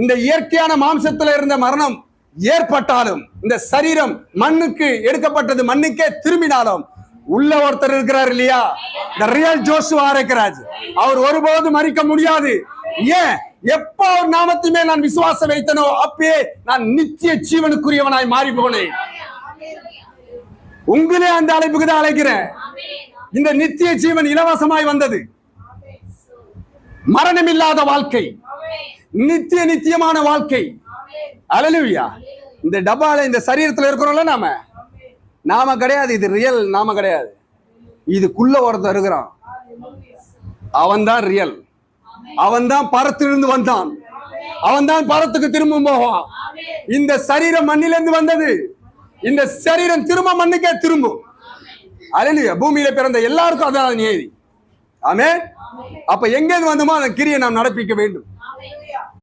இந்த இயற்கையான மாம்சத்துல இருந்த மரணம் ஏற்பட்டாலும், இந்த சரீரம் மண்ணுக்கு எடுக்கப்பட்டது, மண்ணுக்கே திரும்பினாலும், உள்ள ஒருத்தர் இருக்கிறார் இல்லையா, இந்த ரியல் ஜோசுவா ஆரைக்கராஜ், அவர் ஒருபோதும் மறிக்க முடியாது. ஏன்? எப்ப அவர் நாமத்தையுமே நான் விசுவாசம் வைத்தனோ அப்பயே நான் நித்திய ஜீவனுக்குரியவனாய் மாறி போனேன். உங்களே அந்த அழைப்புக்கு தான் அழைக்கிறேன். இந்த நித்திய ஜீவன் இலவசமாய் வந்தது. மரணம் இல்லாத வாழ்க்கை, நித்தியமான வாழ்க்கை. அல்லேலூயா. இந்த டப்பால இந்த சரீரத்துல இருக்கிறோம்ல, நாம கிடையாது. இது ரியல், நாம கிடையாது. இதுக்குள்ள ஒருத்தர் இருக்கிறான், அவன் தான் ரியல். அவன் தான் பரத்திலிருந்து வந்தான், அவன் தான் பரத்துக்கு திரும்ப போவான். இந்த சரீரம் மண்ணிலிருந்து வந்தது, இந்த சரீரம் திரும்ப மண்ணுக்கே திரும்பும். அல்லேலூயா. பூமியில பிறந்த எல்லாருக்கும் அதான் நியதி. ஆமென். அப்ப எங்க வந்தோமோ அந்த கிரியை நாம் நடப்பிக்க வேண்டும்.